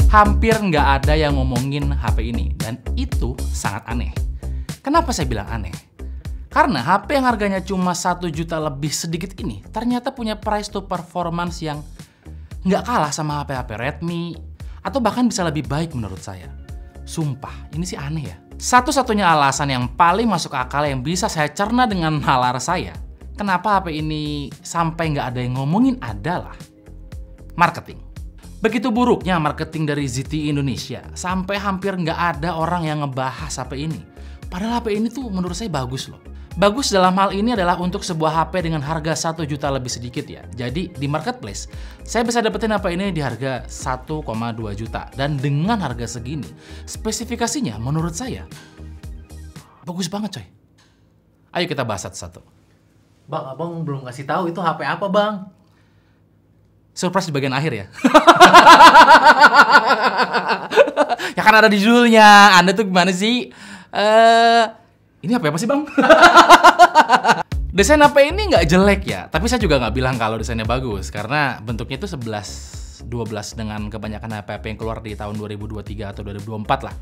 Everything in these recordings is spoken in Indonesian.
Hampir nggak ada yang ngomongin HP ini, dan itu sangat aneh. Kenapa saya bilang aneh? Karena HP yang harganya cuma 1 juta lebih sedikit ini ternyata punya price to performance yang nggak kalah sama HP-HP Redmi, atau bahkan bisa lebih baik menurut saya. Sumpah, ini sih aneh ya. Satu-satunya alasan yang paling masuk akal yang bisa saya cerna dengan nalar saya, kenapa HP ini sampai nggak ada yang ngomongin adalah marketing. Begitu buruknya marketing dari ZTE Indonesia, sampai hampir nggak ada orang yang ngebahas HP ini. Padahal HP ini tuh menurut saya bagus loh. Bagus dalam hal ini adalah untuk sebuah HP dengan harga 1 juta lebih sedikit ya. Jadi di marketplace, saya bisa dapetin HP ini di harga 1,2 juta. Dan dengan harga segini, spesifikasinya menurut saya bagus banget coy. Ayo kita bahas satu-satu. Bang, abang belum ngasih tahu itu HP apa, Bang? Surprise di bagian akhir ya. Ya kan ada di judulnya. Anda tuh gimana sih? Ini HP apa sih bang? Desain HP ini nggak jelek ya, tapi saya juga nggak bilang kalau desainnya bagus karena bentuknya itu 11-12 dengan kebanyakan HP-HP yang keluar di tahun 2023 atau 2024 lah.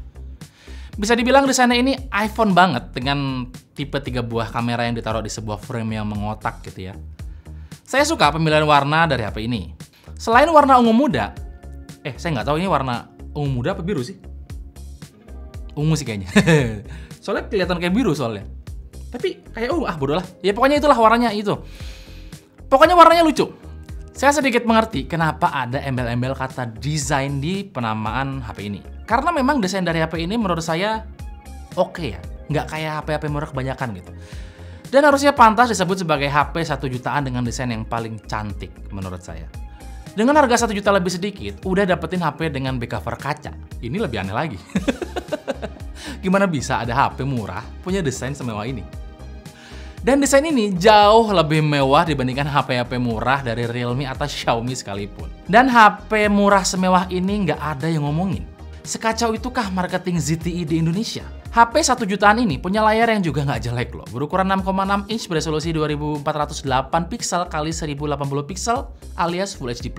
Bisa dibilang desainnya ini iPhone banget dengan tipe 3 buah kamera yang ditaruh di sebuah frame yang mengotak gitu ya. Saya suka pemilihan warna dari HP ini. Selain warna ungu muda, saya nggak tahu ini warna ungu muda apa biru sih? Ungu sih kayaknya. Soalnya kelihatan kayak biru soalnya. Tapi kayak bodo lah. Ya pokoknya itulah warnanya itu. Pokoknya warnanya lucu. Saya sedikit mengerti kenapa ada embel-embel kata desain di penamaan HP ini. Karena memang desain dari HP ini menurut saya oke ya. Nggak kayak HP-HP murah kebanyakan gitu. Dan harusnya pantas disebut sebagai HP 1 jutaan dengan desain yang paling cantik menurut saya. Dengan harga 1 juta lebih sedikit, udah dapetin HP dengan back cover kaca. Ini lebih aneh lagi. Gimana bisa ada HP murah punya desain semewah ini? Dan desain ini jauh lebih mewah dibandingkan HP-HP murah dari Realme atau Xiaomi sekalipun. Dan HP murah semewah ini nggak ada yang ngomongin. Sekacau itukah marketing ZTE di Indonesia? HP 1 jutaan ini punya layar yang juga nggak jelek loh. Berukuran 6,6 inch beresolusi 2408 pixel x 1080 pixel alias Full HD+.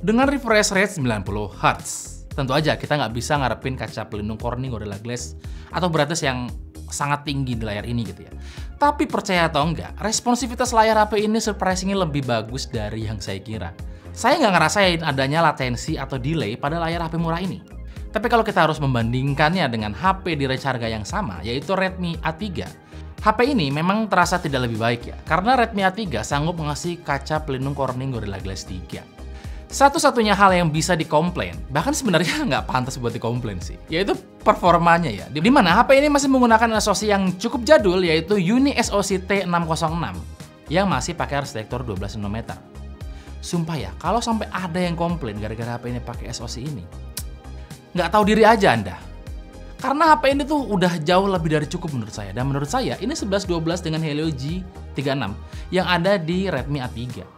Dengan refresh rate 90 Hz. Tentu aja kita nggak bisa ngarepin kaca pelindung Corning Gorilla Glass atau brightness yang sangat tinggi di layar ini gitu ya. Tapi percaya atau enggak, responsivitas layar HP ini surprisingly lebih bagus dari yang saya kira. Saya nggak ngerasain adanya latensi atau delay pada layar HP murah ini. Tapi kalau kita harus membandingkannya dengan HP di range harga yang sama, yaitu Redmi A3, HP ini memang terasa tidak lebih baik ya, karena Redmi A3 sanggup mengasih kaca pelindung Corning Gorilla Glass 3. Satu-satunya hal yang bisa dikomplain, bahkan sebenarnya nggak pantas buat dikomplain sih, yaitu performanya ya. Di mana HP ini masih menggunakan SoC yang cukup jadul, yaitu Uni SoC T606, yang masih pakai arsitektur 12 nanometer. Sumpah ya, kalau sampai ada yang komplain gara-gara HP ini pakai SoC ini, nggak tahu diri aja Anda. Karena HP ini tuh udah jauh lebih dari cukup menurut saya. Dan menurut saya ini 11-12 dengan Helio G36 yang ada di Redmi A3.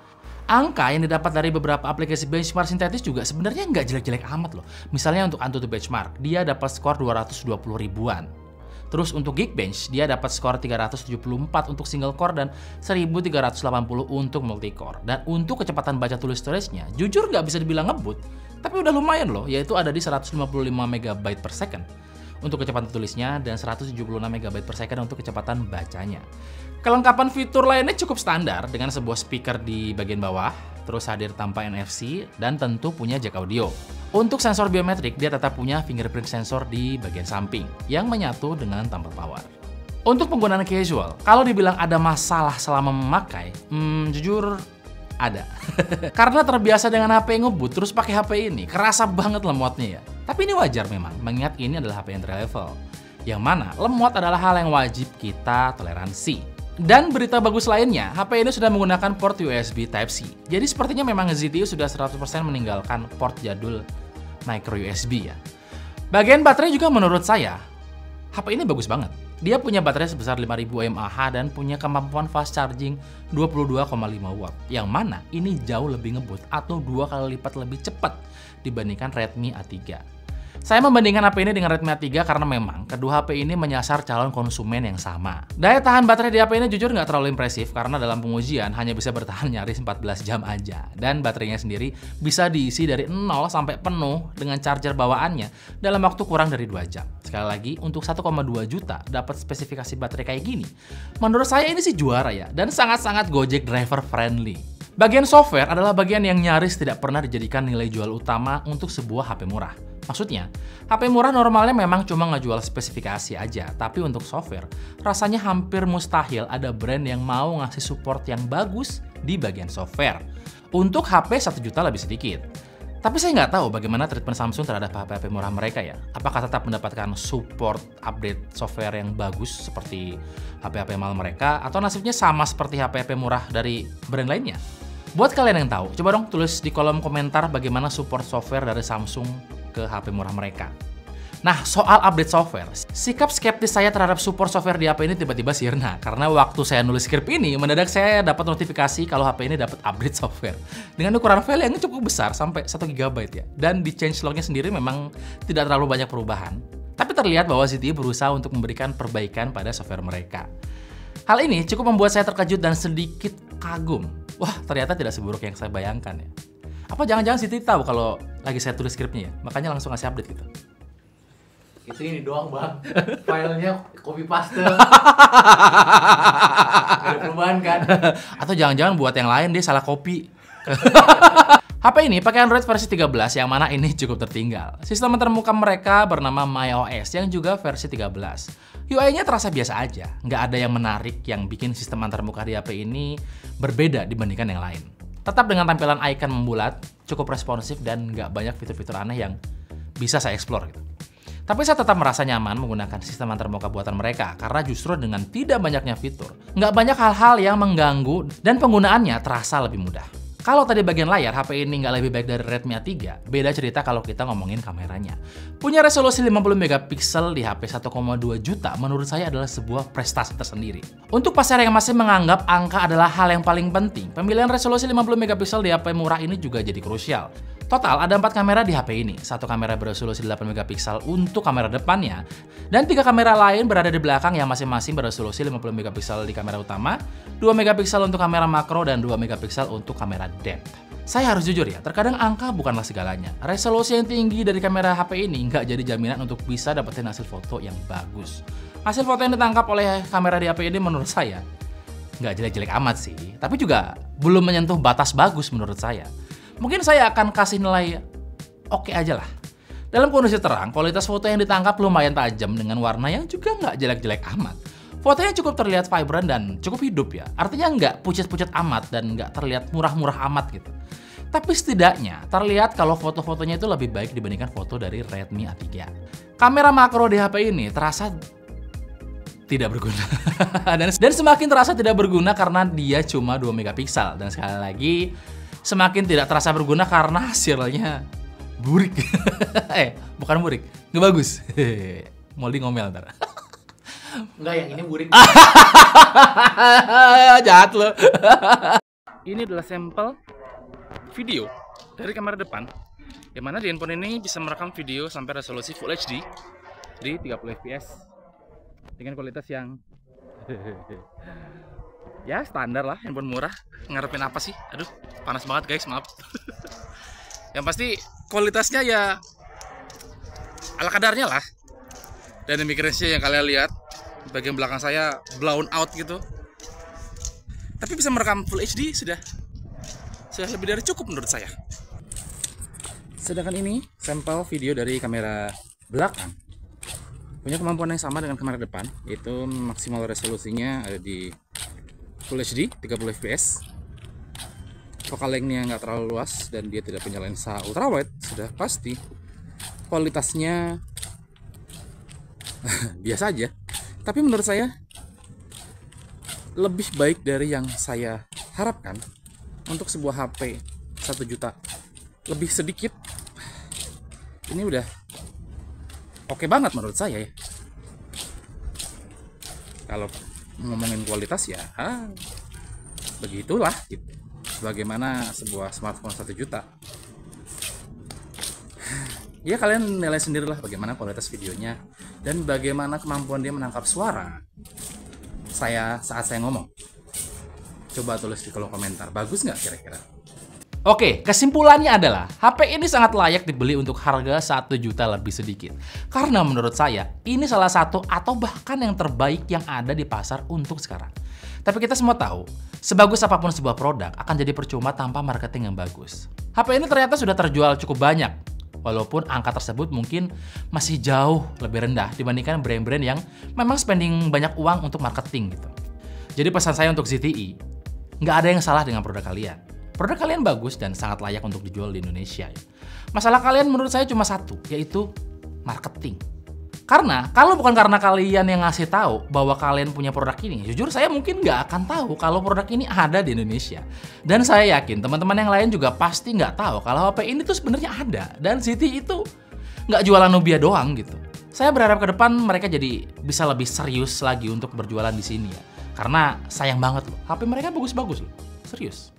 Angka yang didapat dari beberapa aplikasi benchmark sintetis juga sebenarnya nggak jelek-jelek amat loh. Misalnya untuk AnTuTu Benchmark, dia dapat skor 220 ribuan. Terus untuk Geekbench, dia dapat skor 374 untuk single core dan 1380 untuk multi core. Dan untuk kecepatan baca tulis storage-nya, jujur nggak bisa dibilang ngebut, tapi udah lumayan loh, yaitu ada di 155 MB per second untuk kecepatan tulisnya dan 176 MB per second untuk kecepatan bacanya. Kelengkapan fitur lainnya cukup standar dengan sebuah speaker di bagian bawah, terus hadir tanpa NFC, dan tentu punya jack audio. Untuk sensor biometrik, dia tetap punya fingerprint sensor di bagian samping yang menyatu dengan tampil power. Untuk penggunaan casual, kalau dibilang ada masalah selama memakai, jujur ada. Karena terbiasa dengan HP yang ngebut, terus pakai HP ini, kerasa banget lemotnya ya. Tapi ini wajar memang, mengingat ini adalah HP entry level. Yang mana lemot adalah hal yang wajib kita toleransi. Dan berita bagus lainnya, HP ini sudah menggunakan port USB Type-C. Jadi sepertinya memang ZTE sudah 100% meninggalkan port jadul micro USB ya. Bagian baterai juga menurut saya, HP ini bagus banget. Dia punya baterai sebesar 5000 mAh dan punya kemampuan fast charging 22,5 watt. Yang mana ini jauh lebih ngebut atau 2 kali lipat lebih cepat dibandingkan Redmi A3. Saya membandingkan HP ini dengan Redmi A3 karena memang kedua HP ini menyasar calon konsumen yang sama. Daya tahan baterai di HP ini jujur nggak terlalu impresif karena dalam pengujian hanya bisa bertahan nyaris 14 jam aja. Dan baterainya sendiri bisa diisi dari 0 sampai penuh dengan charger bawaannya dalam waktu kurang dari 2 jam. Sekali lagi, untuk 1,2 juta dapat spesifikasi baterai kayak gini. Menurut saya ini sih juara ya, dan sangat-sangat Gojek driver friendly. Bagian software adalah bagian yang nyaris tidak pernah dijadikan nilai jual utama untuk sebuah HP murah. Maksudnya, HP murah normalnya memang cuma ngejual spesifikasi aja, tapi untuk software, rasanya hampir mustahil ada brand yang mau ngasih support yang bagus di bagian software. Untuk HP 1 juta lebih sedikit. Tapi saya nggak tahu bagaimana treatment Samsung terhadap HP-HP murah mereka ya. Apakah tetap mendapatkan support update software yang bagus seperti HP-HP mahal mereka, atau nasibnya sama seperti HP-HP murah dari brand lainnya? Buat kalian yang tahu, coba dong tulis di kolom komentar bagaimana support software dari Samsung ke HP murah mereka. Nah, soal update software, sikap skeptis saya terhadap support software di HP ini tiba-tiba sirna karena waktu saya nulis skrip ini, mendadak saya dapat notifikasi kalau HP ini dapat update software dengan ukuran file yang cukup besar sampai 1 GB ya. Dan di changelognya sendiri memang tidak terlalu banyak perubahan, tapi terlihat bahwa ZTE berusaha untuk memberikan perbaikan pada software mereka. Hal ini cukup membuat saya terkejut dan sedikit kagum. Wah, ternyata tidak seburuk yang saya bayangkan ya. Apa jangan-jangan ZTE tahu kalau lagi saya tulis skripnya ya? Makanya langsung ngasih update gitu. Itu ini doang bang, filenya copy paste. Gak ada perubahan kan? Atau jangan-jangan buat yang lain dia salah copy. HP ini pakai Android versi 13 yang mana ini cukup tertinggal. Sistem termuka mereka bernama MyOS yang juga versi 13. UI-nya terasa biasa aja, nggak ada yang menarik yang bikin sistem antarmuka di HP ini berbeda dibandingkan yang lain. Tetap dengan tampilan icon membulat, cukup responsif dan nggak banyak fitur-fitur aneh yang bisa saya explore gitu. Tapi saya tetap merasa nyaman menggunakan sistem antarmuka buatan mereka karena justru dengan tidak banyaknya fitur, nggak banyak hal-hal yang mengganggu dan penggunaannya terasa lebih mudah. Kalau tadi bagian layar, HP ini nggak lebih baik dari Redmi A3, beda cerita kalau kita ngomongin kameranya. Punya resolusi 50 megapiksel di HP 1,2 juta menurut saya adalah sebuah prestasi tersendiri. Untuk pasar yang masih menganggap angka adalah hal yang paling penting, pemilihan resolusi 50 megapiksel di HP murah ini juga jadi krusial. Total ada 4 kamera di HP ini, 1 kamera beresolusi 8 megapiksel untuk kamera depannya, dan 3 kamera lain berada di belakang yang masing-masing beresolusi 50 megapiksel di kamera utama, 2 megapiksel untuk kamera makro, dan 2 megapiksel untuk kamera depth. Saya harus jujur ya, terkadang angka bukanlah segalanya. Resolusi yang tinggi dari kamera HP ini nggak jadi jaminan untuk bisa dapetin hasil foto yang bagus. Hasil foto yang ditangkap oleh kamera di HP ini menurut saya nggak jelek-jelek amat sih, tapi juga belum menyentuh batas bagus menurut saya. Mungkin saya akan kasih nilai oke aja lah. Dalam kondisi terang, kualitas foto yang ditangkap lumayan tajam dengan warna yang juga nggak jelek-jelek amat. Fotonya cukup terlihat vibrant dan cukup hidup ya. Artinya nggak pucat-pucat amat dan nggak terlihat murah-murah amat gitu. Tapi setidaknya terlihat kalau foto-fotonya itu lebih baik dibandingkan foto dari Redmi A3. Kamera makro di HP ini terasa tidak berguna. dan semakin terasa tidak berguna karena dia cuma 2 megapiksel. Dan sekali lagi, semakin tidak terasa berguna karena hasilnya burik. Bukan burik, nggak bagus. Moldi ngomel ntar. Enggak, yang ini burik. Jahat lo. Ini adalah sampel video dari kamera depan, yang mana di handphone ini bisa merekam video sampai resolusi Full HD di 30 fps dengan kualitas yang ya standar lah, handphone murah. Ngarepin apa sih? Aduh, panas banget guys, maaf. Yang pasti kualitasnya ya ala kadarnya lah. Dan image-nya yang kalian lihat, bagian belakang saya blown out gitu. Tapi bisa merekam Full HD sudah lebih dari cukup menurut saya. Sedangkan ini sampel video dari kamera belakang. Punya kemampuan yang sama dengan kamera depan, yaitu maksimal resolusinya ada di Full HD 30 fps. Focal length-nya nggak terlalu luas dan dia tidak punya lensa ultrawide, sudah pasti. Kualitasnya biasa aja. Tapi menurut saya lebih baik dari yang saya harapkan untuk sebuah HP 1 juta. Lebih sedikit. Ini udah oke banget menurut saya ya. Kalau ngomongin kualitas ya begitulah gitu. Bagaimana sebuah smartphone 1 juta. Ya kalian nilai sendirilah bagaimana kualitas videonya dan bagaimana kemampuan dia menangkap suara saat saya ngomong. Coba tulis di kolom komentar, bagus nggak kira-kira? Oke, kesimpulannya adalah HP ini sangat layak dibeli untuk harga 1 juta lebih sedikit. Karena menurut saya, ini salah satu atau bahkan yang terbaik yang ada di pasar untuk sekarang. Tapi kita semua tahu, sebagus apapun sebuah produk akan jadi percuma tanpa marketing yang bagus. HP ini ternyata sudah terjual cukup banyak. Walaupun angka tersebut mungkin masih jauh lebih rendah dibandingkan brand-brand yang memang spending banyak uang untuk marketing gitu. Jadi pesan saya untuk ZTE, nggak ada yang salah dengan produk kalian. Produk kalian bagus dan sangat layak untuk dijual di Indonesia. Masalah kalian menurut saya cuma satu, yaitu marketing. Karena kalau bukan karena kalian yang ngasih tahu bahwa kalian punya produk ini, jujur saya mungkin nggak akan tahu kalau produk ini ada di Indonesia. Dan saya yakin teman-teman yang lain juga pasti nggak tahu kalau HP ini tuh sebenarnya ada. Dan ZTE itu nggak jualan Nubia doang gitu. Saya berharap ke depan mereka jadi bisa lebih serius lagi untuk berjualan di sini ya. Karena sayang banget loh, HP mereka bagus-bagus loh, serius.